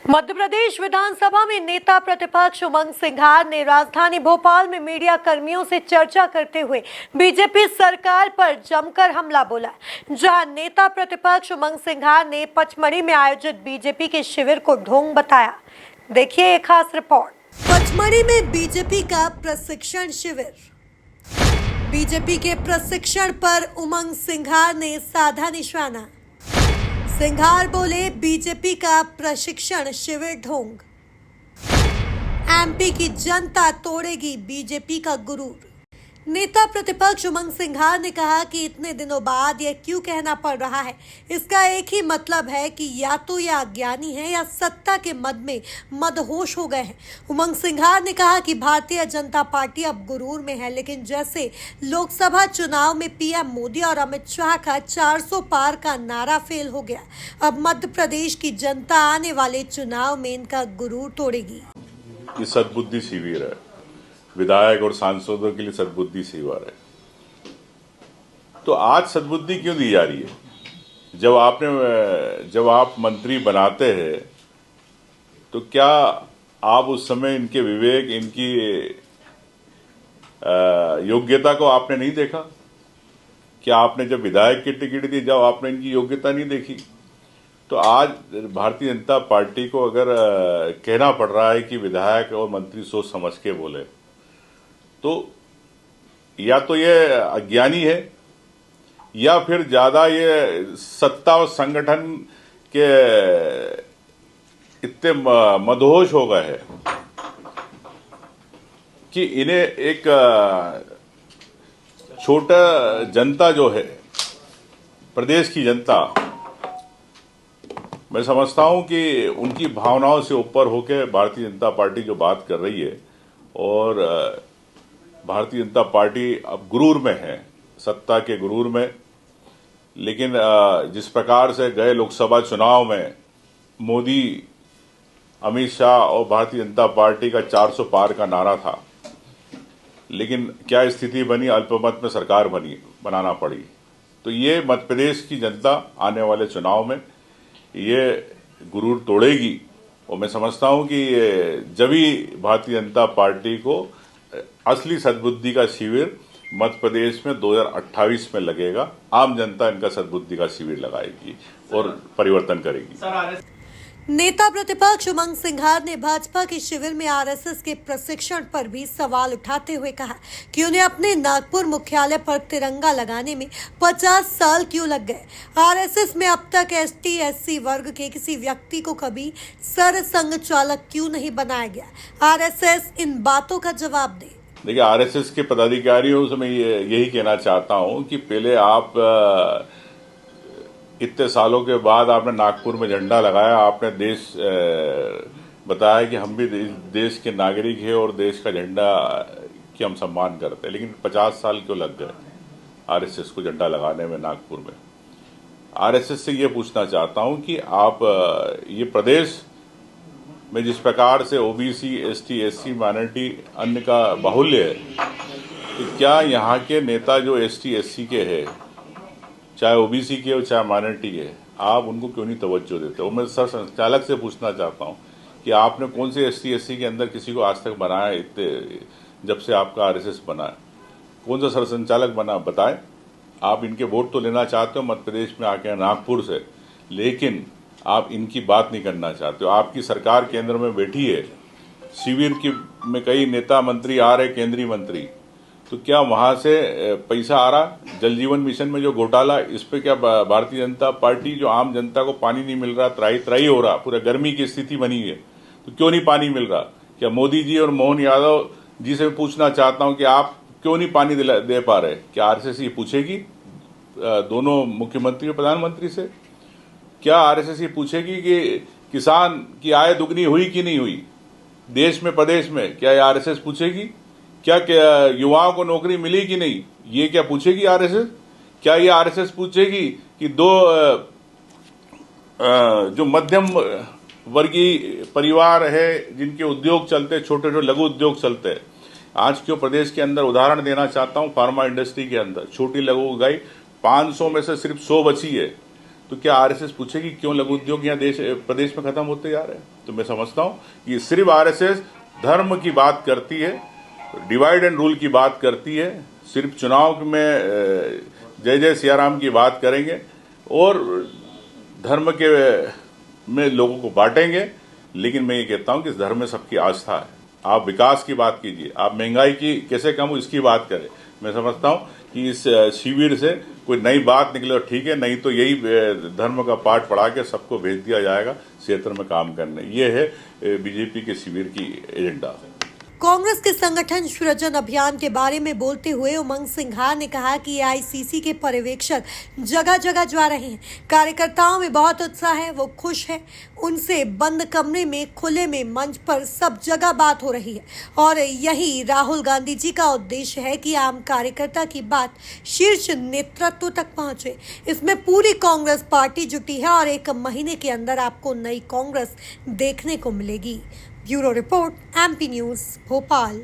मध्य प्रदेश विधानसभा में नेता प्रतिपक्ष उमंग सिंघार ने राजधानी भोपाल में मीडिया कर्मियों से चर्चा करते हुए बीजेपी सरकार पर जमकर हमला बोला। जहां नेता प्रतिपक्ष उमंग सिंघार ने पचमढ़ी में आयोजित बीजेपी के शिविर को ढोंग बताया। देखिए एक खास रिपोर्ट। पचमढ़ी में बीजेपी का प्रशिक्षण शिविर। बीजेपी के प्रशिक्षण पर उमंग सिंघार ने साधा निशाना। सिंघार बोले, बीजेपी का प्रशिक्षण शिविर ढोंग। एमपी की जनता तोड़ेगी बीजेपी का गुरूर। नेता प्रतिपक्ष उमंग सिंघार ने कहा कि इतने दिनों बाद यह क्यों कहना पड़ रहा है, इसका एक ही मतलब है कि या तो ये अज्ञानी है या सत्ता के मद में मदहोश हो गए हैं। उमंग सिंघार ने कहा कि भारतीय जनता पार्टी अब गुरूर में है, लेकिन जैसे लोकसभा चुनाव में पीएम मोदी और अमित शाह का 400 पार का नारा फेल हो गया, अब मध्य प्रदेश की जनता आने वाले चुनाव में इनका गुरूर तोड़ेगी। ये सद्बुद्धि शिविर है, विधायक और सांसदों के लिए सद्बुद्धि शिविर है। तो आज सद्बुद्धि क्यों दी जा रही है? जब आप मंत्री बनाते हैं तो क्या आप उस समय इनके विवेक, इनकी योग्यता को आपने नहीं देखा? क्या आपने जब विधायक की टिकट दी, जब आपने इनकी योग्यता नहीं देखी? तो आज भारतीय जनता पार्टी को अगर कहना पड़ रहा है कि विधायक और मंत्री सोच समझ के बोले, तो या तो ये अज्ञानी है या फिर ज्यादा ये सत्ता और संगठन के इतने मदहोश हो गए हैं कि इन्हें एक छोटा जनता जो है, प्रदेश की जनता, मैं समझता हूं कि उनकी भावनाओं से ऊपर होकर भारतीय जनता पार्टी जो बात कर रही है, और भारतीय जनता पार्टी अब गुरूर में है, सत्ता के गुरूर में। लेकिन जिस प्रकार से गए लोकसभा चुनाव में मोदी, अमित शाह और भारतीय जनता पार्टी का 400 पार का नारा था, लेकिन क्या स्थिति बनी? अल्पमत में सरकार बनाना पड़ी। तो ये मध्य प्रदेश की जनता आने वाले चुनाव में ये गुरूर तोड़ेगी, और मैं समझता हूं कि जब ही भारतीय जनता पार्टी को असली सद्बुद्धि का शिविर मध्य प्रदेश में 2028 में लगेगा, आम जनता इनका सद्बुद्धि का शिविर लगाएगी और परिवर्तन करेगी। नेता प्रतिपक्ष उमंग सिंघार ने भाजपा के शिविर में आरएसएस के प्रशिक्षण पर भी सवाल उठाते हुए कहा कि उन्हें अपने नागपुर मुख्यालय पर तिरंगा लगाने में 50 साल क्यों लग गए। आरएसएस में अब तक एसटी एससी वर्ग के किसी व्यक्ति को कभी सरसंघ चालक क्यों नहीं बनाया गया? आरएसएस इन बातों का जवाब दे। देखिए, आरएसएस के पदाधिकारियों से मैं यही कहना चाहता हूं कि पहले आप इतने सालों के बाद आपने नागपुर में झंडा लगाया, आपने देश बताया कि हम भी देश के नागरिक हैं और देश का झंडा की हम सम्मान करते हैं, लेकिन 50 साल क्यों लग गए आरएसएस को झंडा लगाने में नागपुर में? आरएसएस से ये पूछना चाहता हूं कि आप ये प्रदेश में जिस प्रकार से ओबीसी, एसटी, एससी, माइनॉरिटी, अन्य का बाहुल्य है, तो क्या यहाँ के नेता जो एसटी, एससी के हैं, चाहे ओबीसी के हो चाहे माइनॉरिटी के, आप उनको क्यों नहीं तवज्जो देते? और मैं सर संचालक से पूछना चाहता हूं कि आपने कौन से एसटी, एससी के अंदर किसी को आज तक बनाया? इतने जब से आपका आरएसएस बना है, कौन सा सर संचालक बना, बताएं। आप इनके वोट तो लेना चाहते हो मध्य प्रदेश में आके नागपुर से, लेकिन आप इनकी बात नहीं करना चाहते हो। आपकी सरकार केंद्र में बैठी है, शिविर की में कई नेता मंत्री आ रहे, केंद्रीय मंत्री, तो क्या वहां से पैसा आ रहा? जल जीवन मिशन में जो घोटाला, इस पे क्या भारतीय जनता पार्टी, जो आम जनता को पानी नहीं मिल रहा, त्राही त्राही हो रहा, पूरा गर्मी की स्थिति बनी है, तो क्यों नहीं पानी मिल रहा? क्या मोदी जी और मोहन यादव जी से पूछना चाहता हूं कि आप क्यों नहीं पानी दे पा रहे? क्या आरएसएस ये पूछेगी दोनों मुख्यमंत्री और प्रधानमंत्री से? क्या आरएसएस ये पूछेगी कि किसान की आय दुगनी हुई कि नहीं हुई देश में, प्रदेश में? क्या आरएसएस पूछेगी? क्या युवाओं को नौकरी मिली कि नहीं, ये क्या पूछेगी आरएसएस? क्या ये आरएसएस पूछेगी कि जो मध्यम वर्गीय परिवार है, जिनके उद्योग चलते, छोटे छोटे लघु उद्योग चलते हैं, आज क्यों प्रदेश के अंदर उदाहरण देना चाहता हूं, फार्मा इंडस्ट्री के अंदर छोटी लघु इकाई 500 में से सिर्फ 100 बची है। तो क्या आरएसएस पूछेगी क्यों लघु उद्योग यहाँ प्रदेश में खत्म होते जा रहे हैं? तो मैं समझता हूँ कि सिर्फ आरएसएस धर्म की बात करती है, डिवाइड एंड रूल की बात करती है, सिर्फ चुनाव में जय जय सियाराम की बात करेंगे और धर्म के में लोगों को बांटेंगे। लेकिन मैं ये कहता हूं कि इस धर्म में सबकी आस्था है। आप विकास की बात कीजिए, आप महंगाई की कैसे कम हो इसकी बात करें। मैं समझता हूं कि इस शिविर से कोई नई बात निकले और ठीक है, नहीं तो यही धर्म का पाठ पढ़ा के सबको भेज दिया जाएगा क्षेत्र में काम करने। ये है बीजेपी के शिविर की एजेंडा। कांग्रेस के संगठन सृजन अभियान के बारे में बोलते हुए उमंग सिंघार ने कहा कि एआईसीसी के पर्यवेक्षक जगह जगह जा रहे हैं, कार्यकर्ताओं में बहुत उत्साह है, वो खुश है, उनसे बंद कमरे में खुले में मंच पर सब जगह बात हो रही है और यही राहुल गांधी जी का उद्देश्य है कि आम कार्यकर्ता की बात शीर्ष नेतृत्व तक पहुंचे। इसमें पूरी कांग्रेस पार्टी जुटी है और 1 महीने के अंदर आपको नई कांग्रेस देखने को मिलेगी। Bureau report, MP news, Bhopal.